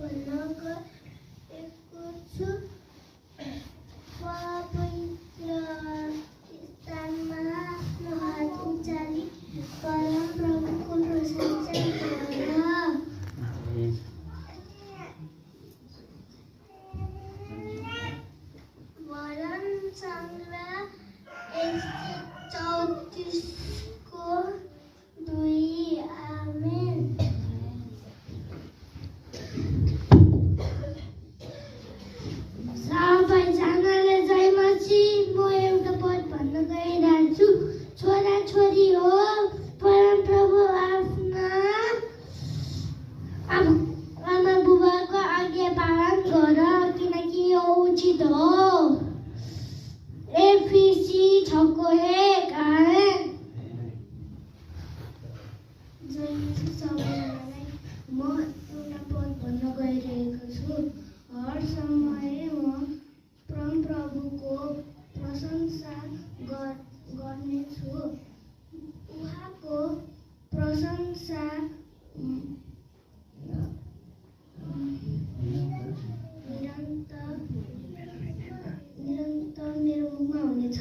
भन्न गएको छु। पवित्र स्थानमा आफ्नो हात उचाली परम प्रभुको प्रशंसा गर। भजन सङ्ग्रह 134:2। आमेन। सबैजनाले जय मसीह। म एउटा पद भन्न गइरहेछु। छोरा छोरी हो, परम प्रभु आफ्ना आमा बुबाको आज्ञा पालन गर, किनकि यो उचित हो। एफिसी 6:1। आमेन। जय मसीह सबैजनालाई। म एउटा पद भन्न गइरहेको छु। हर समय म परम प्रभुको प्रशंसा गर्नेछु। उहाँको प्रशंसा निरन्तर मेरो मुखमा हुनेछ।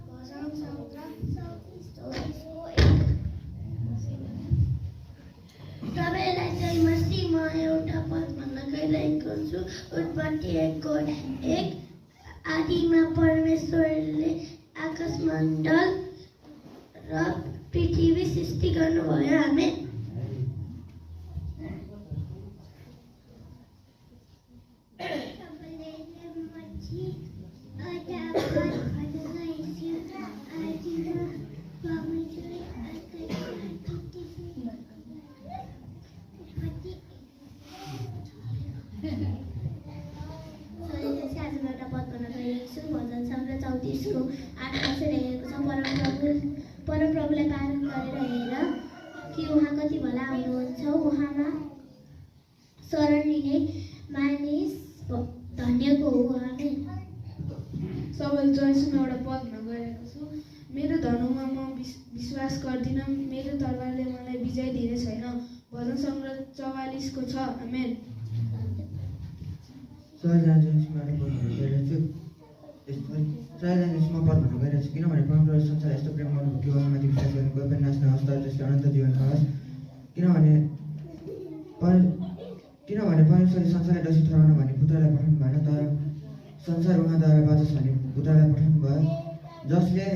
भजन सङ्ग्रह 34:1। सबैलाई जय मसीह। म एउटा पद भन्न गइरहेको छु। उत्पत्ति 1:1। आदिमा परमेश्वरले आकाशमण्डल र पृथ्वी सृष्टि गर्नुभयो। आमेन। भजन सङ्ग्रह 34:8 रहेको छ। परम प्रभुलाई पालन गरेर हेर कि उहाँ कति भला आउनुहुन्छ। उहाँमा शरण लिने मानिस धन्यको हो। आमेन। सबैले जयसँग एउटा पद भन्न गइरहेको छु। मेरो धनुमा म विश्वास गर्दिनँ, मेरो तरवारले मलाई विजय दिने छैन। भजन सङ्ग्रह 44:6। आमेन। सबैजनाले पद भन्न गइरहेको छु। किनभने परमप्रभुले संसार यस्तो प्रेम गर्नुभयो कि उहाँमाथि विश्वास गर्ने कोही पनि नाच्न होस्, तर त्यसले अनन्त जीवन पाओस्। किनभने परमेश्वरले संसारलाई दोषी ठहराउन भने पुत्रलाई पठाउनु भएन, तर संसार उहाँद्वारा बाँचोस् भने पुत्रलाई पठाउनु भयो, जसले